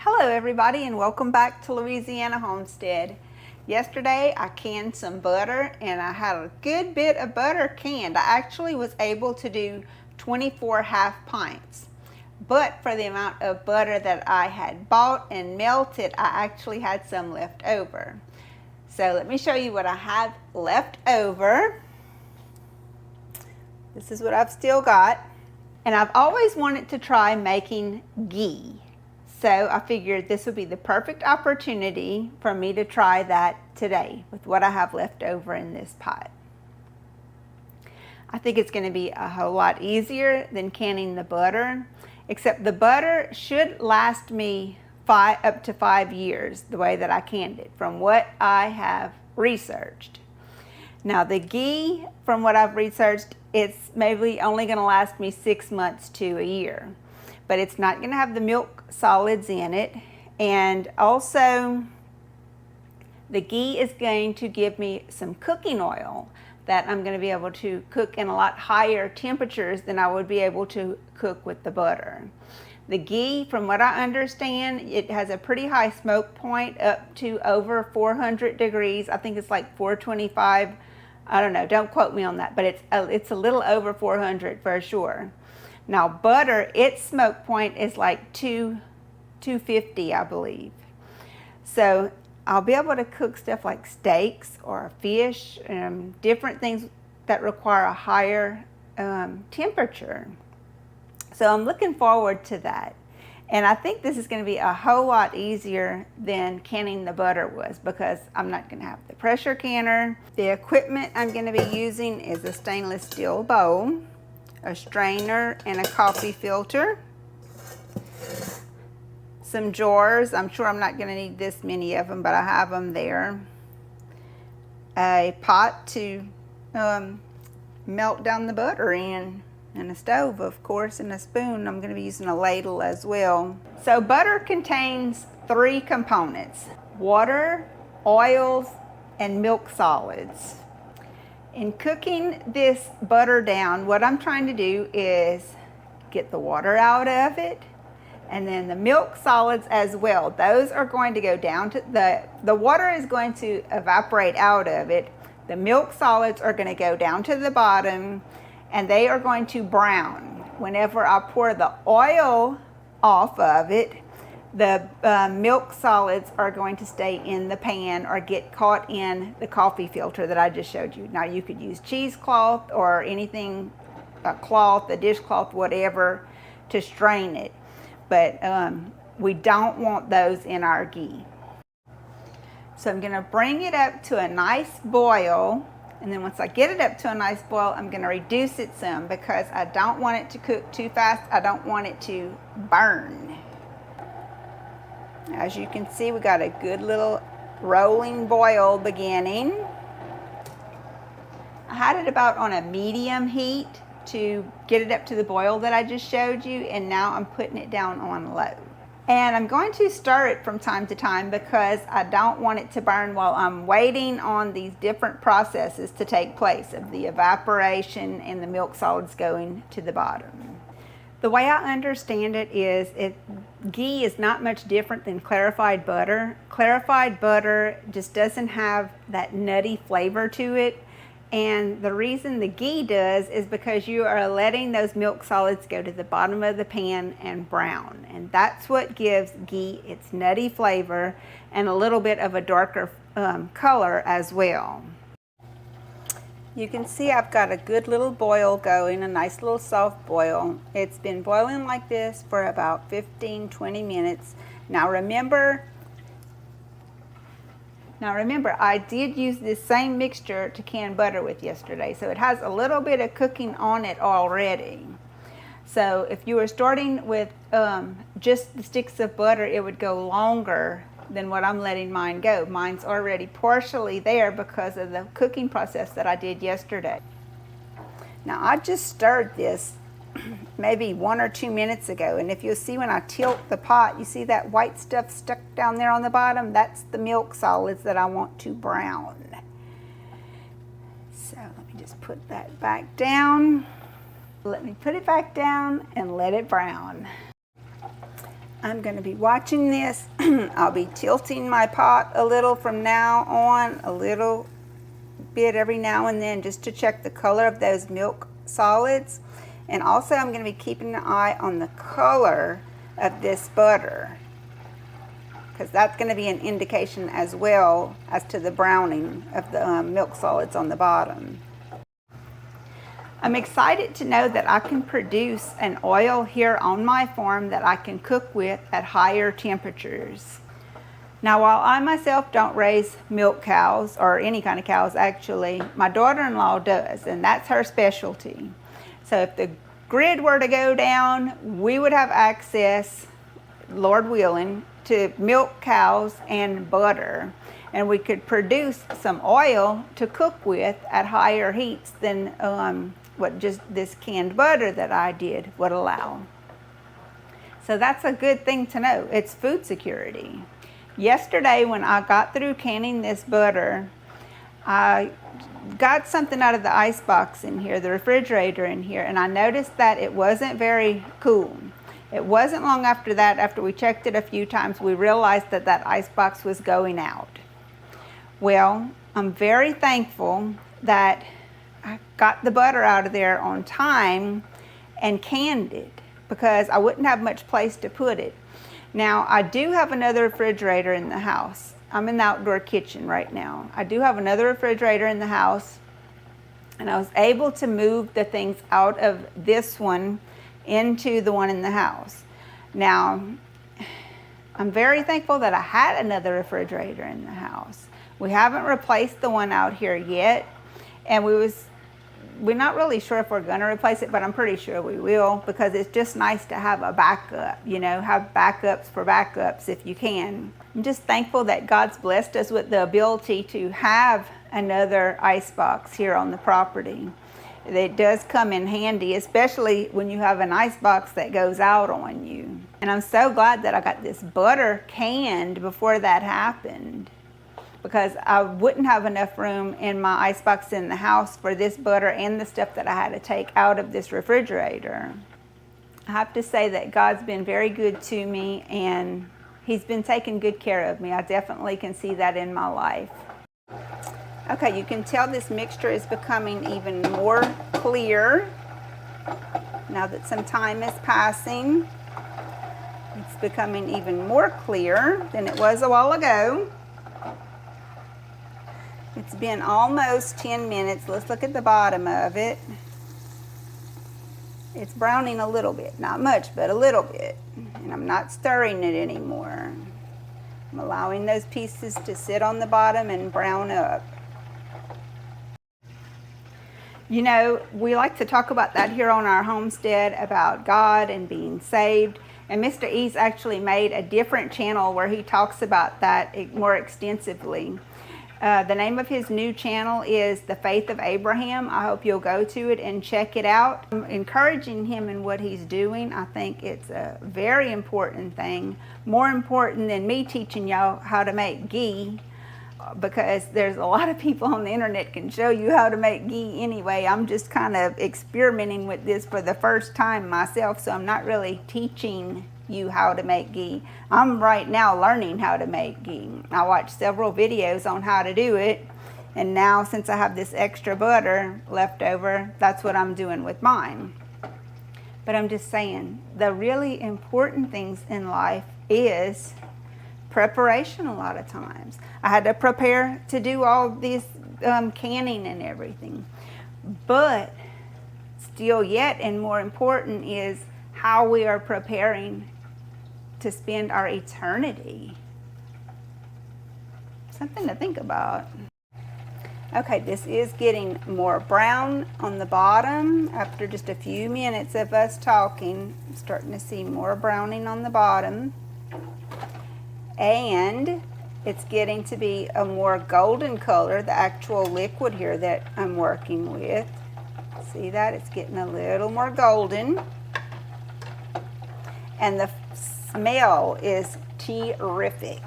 Hello everybody and welcome back to Louisiana Homestead. Yesterday I canned some butter and I had a good bit of butter canned. I actually was able to do 24 half pints. But for the amount of butter that I had bought and melted, I actually had some left over. So let me show you what I have left over. This is what I've still got. And I've always wanted to try making ghee. So I figured this would be the perfect opportunity for me to try that today with what I have left over in this pot. I think it's going to be a whole lot easier than canning the butter, except the butter should last me up to 5 years the way that I canned it from what I have researched. Now the ghee, from what I've researched, it's maybe only going to last me 6 months to a year. But it's not going to have the milk solids in it, and also the ghee is going to give me some cooking oil that I'm going to be able to cook in a lot higher temperatures than I would be able to cook with the butter. The ghee, from what I understand, it has a pretty high smoke point up to over 400 degrees. I think it's like 425. I don't know, don't quote me on that, but it's a little over 400 for sure. Now butter, its smoke point is like 250, I believe. So I'll be able to cook stuff like steaks or fish, different things that require a higher temperature. So I'm looking forward to that. And I think this is going to be a whole lot easier than canning the butter was, because I'm not going to have the pressure canner. The equipment I'm going to be using is a stainless steel bowl, a strainer, and a coffee filter. Some jars. I'm sure I'm not going to need this many of them, but I have them there. A pot to melt down the butter in, and a stove, of course, and a spoon. I'm going to be using a ladle as well. So butter contains 3 components: water, oils, and milk solids. In cooking this butter down, what I'm trying to do is get the water out of it, and then the milk solids as well. Those are going to go down to the water is going to evaporate out of it. The milk solids are going to go down to the bottom, and they are going to brown. Whenever I pour the oil off of it, the milk solids are going to stay in the pan or get caught in the coffee filter that I just showed you. Now you could use cheesecloth or anything, a cloth, a dishcloth, whatever, to strain it. But we don't want those in our ghee. So I'm going to bring it up to a nice boil. And then once I get it up to a nice boil, I'm going to reduce it some because I don't want it to cook too fast. I don't want it to burn. As you can see, we got a good little rolling boil beginning. I had it about on a medium heat to get it up to the boil that I just showed you, and now I'm putting it down on low. And I'm going to stir it from time to time because I don't want it to burn while I'm waiting on these different processes to take place of the evaporation and the milk solids going to the bottom. The way I understand it is ghee is not much different than clarified butter. Clarified butter just doesn't have that nutty flavor to it. And the reason the ghee does is because you are letting those milk solids go to the bottom of the pan and brown. And that's what gives ghee its nutty flavor and a little bit of a darker color as well. You can see I've got a good little boil going, a nice little soft boil. It's been boiling like this for about 15-20 minutes. Now remember, I did use this same mixture to can butter with yesterday, so it has a little bit of cooking on it already. So if you were starting with just the sticks of butter, it would go longer than what I'm letting mine go. Mine's already partially there because of the cooking process that I did yesterday. Now I just stirred this maybe 1 or 2 minutes ago, and if you'll see when I tilt the pot, you see that white stuff stuck down there on the bottom? That's the milk solids that I want to brown. So let me just put that back down. Let me put it back down and let it brown. I'm going to be watching this. I'll be tilting my pot a little from now on, a little bit every now and then, just to check the color of those milk solids. And also I'm going to be keeping an eye on the color of this butter, because that's going to be an indication as well as to the browning of the milk solids on the bottom. I'm excited to know that I can produce an oil here on my farm that I can cook with at higher temperatures. Now, while I myself don't raise milk cows, or any kind of cows actually, my daughter-in-law does, and that's her specialty. So if the grid were to go down, we would have access, Lord willing, to milk cows and butter, and we could produce some oil to cook with at higher heats than what just this canned butter that I did would allow. So that's a good thing to know. It's food security. Yesterday when I got through canning this butter, I got something out of the ice box in here, the refrigerator in here, and I noticed that it wasn't very cool. It wasn't long after that, after we checked it a few times, we realized that that ice box was going out. Well, I'm very thankful that I got the butter out of there on time and canned it, because I wouldn't have much place to put it. Now, I do have another refrigerator in the house. I'm in the outdoor kitchen right now. I do have another refrigerator in the house, and I was able to move the things out of this one into the one in the house. Now, I'm very thankful that I had another refrigerator in the house. We haven't replaced the one out here yet, and we're not really sure if we're going to replace it, but I'm pretty sure we will, because it's just nice to have a backup, you know, have backups for backups if you can. I'm just thankful that God's blessed us with the ability to have another ice box here on the property. It does come in handy, especially when you have an ice box that goes out on you. And I'm so glad that I got this butter canned before that happened, because I wouldn't have enough room in my icebox in the house for this butter and the stuff that I had to take out of this refrigerator. I have to say that God's been very good to me, and He's been taking good care of me. I definitely can see that in my life. Okay, you can tell this mixture is becoming even more clear now that some time is passing. It's becoming even more clear than it was a while ago. It's been almost 10 minutes. Let's look at the bottom of it. It's browning a little bit, not much, but a little bit. And I'm not stirring it anymore. I'm allowing those pieces to sit on the bottom and brown up. You know, we like to talk about that here on our homestead, about God and being saved. And Mr. E's actually made a different channel where he talks about that more extensively. The name of his new channel is The Faith of Abraham. I hope you'll go to it and check it out. I'm encouraging him in what he's doing. I think it's a very important thing, more important than me teaching y'all how to make ghee, because there's a lot of people on the internet can show you how to make ghee anyway. I'm just kind of experimenting with this for the first time myself, so I'm not really teaching you how to make ghee. I'm right now learning how to make ghee. I watched several videos on how to do it, and now since I have this extra butter left over, that's what I'm doing with mine. But I'm just saying, the really important things in life is preparation a lot of times. I had to prepare to do all this canning and everything. But still yet, and more important, is how we are preparing to spend our eternity. Something to think about. Okay, this is getting more brown on the bottom. After just a few minutes of us talking, I'm starting to see more browning on the bottom. And it's getting to be a more golden color, the actual liquid here that I'm working with. See that? It's getting a little more golden. And the smell is terrific.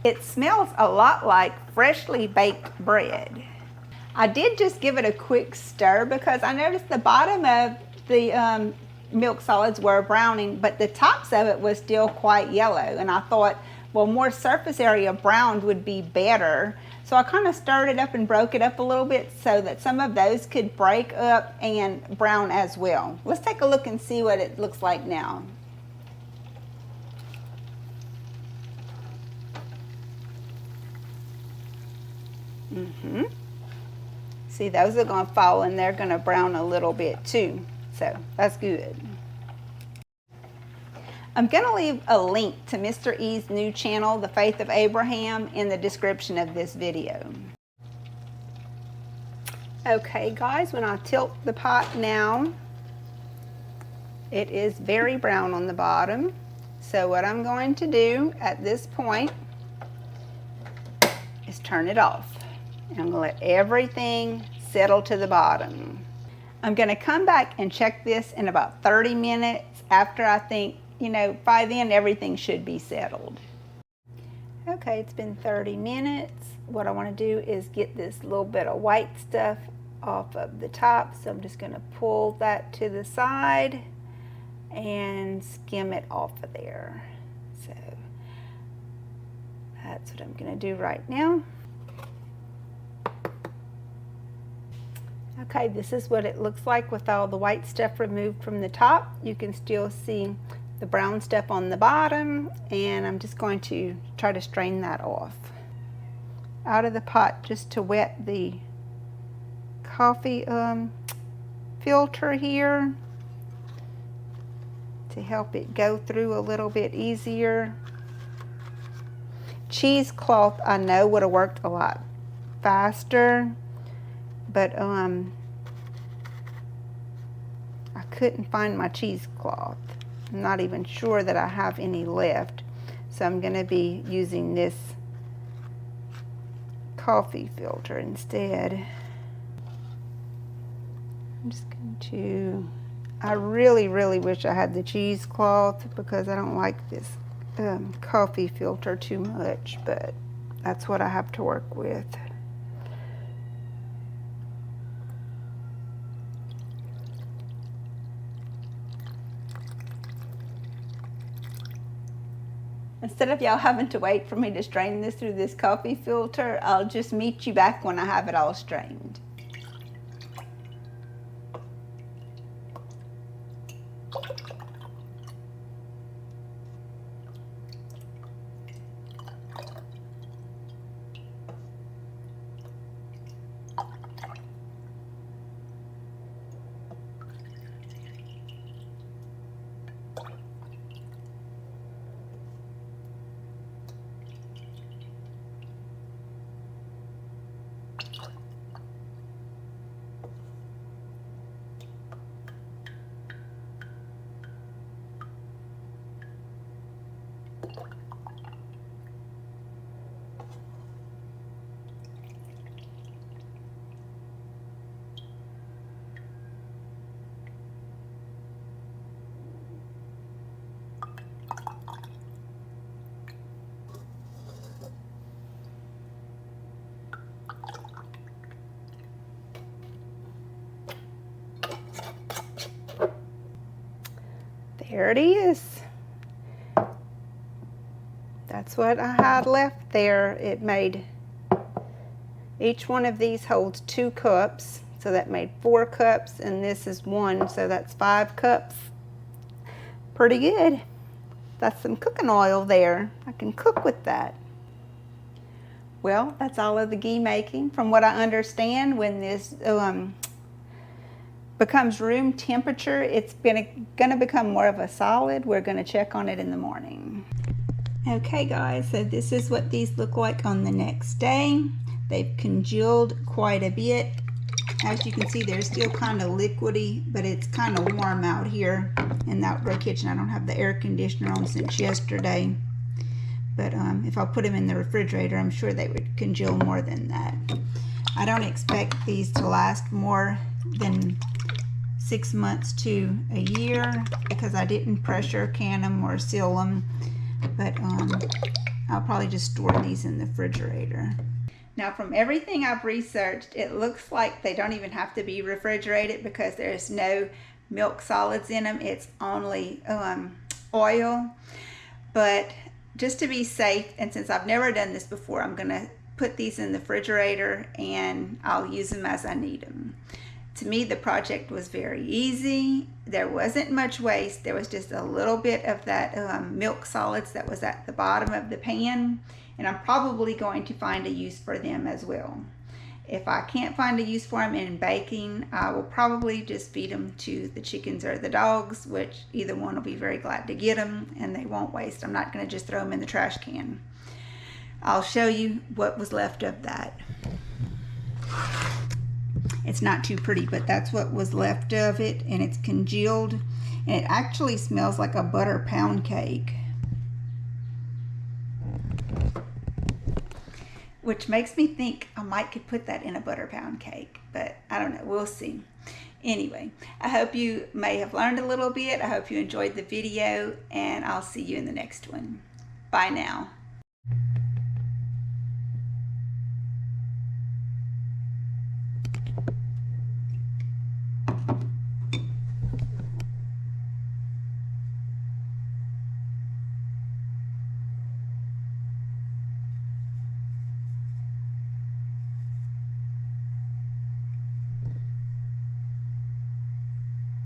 It smells a lot like freshly baked bread. I did just give it a quick stir because I noticed the bottom of the milk solids were browning, but the tops of it was still quite yellow. And I thought, well, more surface area browned would be better. So I kind of stirred it up and broke it up a little bit so that some of those could break up and brown as well. Let's take a look and see what it looks like now. See, those are going to fall and they're going to brown a little bit too. So that's good. I'm going to leave a link to Mr. E's new channel, The Faith of Abraham, in the description of this video. Okay guys, when I tilt the pot now, it is very brown on the bottom. So what I'm going to do at this point is turn it off. And I'm going to let everything settle to the bottom. I'm going to come back and check this in about 30 minutes after I think, you know, by then everything should be settled. Okay, it's been 30 minutes. What I want to do is get this little bit of white stuff off of the top. So I'm just going to pull that to the side and skim it off of there. So that's what I'm going to do right now. Okay, this is what it looks like with all the white stuff removed from the top. You can still see the brown stuff on the bottom, and I'm just going to try to strain that off out of the pot just to wet the coffee filter here to help it go through a little bit easier. Cheesecloth I know would have worked a lot faster, but I couldn't find my cheesecloth. I'm not even sure that I have any left, so I'm going to be using this coffee filter instead. I'm just going to, I really wish I had the cheesecloth because I don't like this coffee filter too much, but that's what I have to work with. Instead of y'all having to wait for me to strain this through this coffee filter, I'll just meet you back when I have it all strained. There it is. That's what I had left there. It made, each one of these holds 2 cups, so that made 4 cups, and this is 1, so that's 5 cups. Pretty good. That's some cooking oil there. I can cook with that. Well, that's all of the ghee making. From what I understand, when this becomes room temperature, it's gonna become more of a solid. We're gonna check on it in the morning. Okay guys, so this is what these look like on the next day. They've congealed quite a bit. As you can see, they're still kind of liquidy, but it's kind of warm out here in the outdoor kitchen. I don't have the air conditioner on since yesterday, but if I put them in the refrigerator, I'm sure they would congeal more than that. I don't expect these to last more than 6 months to a year because I didn't pressure can them or seal them, but I'll probably just store these in the refrigerator. Now, from everything I've researched, it looks like they don't even have to be refrigerated because there's no milk solids in them. It's only oil. But just to be safe, and since I've never done this before, I'm going to put these in the refrigerator and I'll use them as I need them. To me, the project was very easy. There wasn't much waste. There was just a little bit of that milk solids that was at the bottom of the pan, and I'm probably going to find a use for them as well. If I can't find a use for them in baking, I will probably just feed them to the chickens or the dogs, which either one will be very glad to get them and they won't waste. I'm not going to just throw them in the trash can. I'll show you what was left of that. It's not too pretty, but that's what was left of it, and it's congealed, and it actually smells like a butter pound cake, which makes me think I might could put that in a butter pound cake, but I don't know, we'll see. Anyway, I hope you may have learned a little bit. I hope you enjoyed the video, and I'll see you in the next one. Bye now.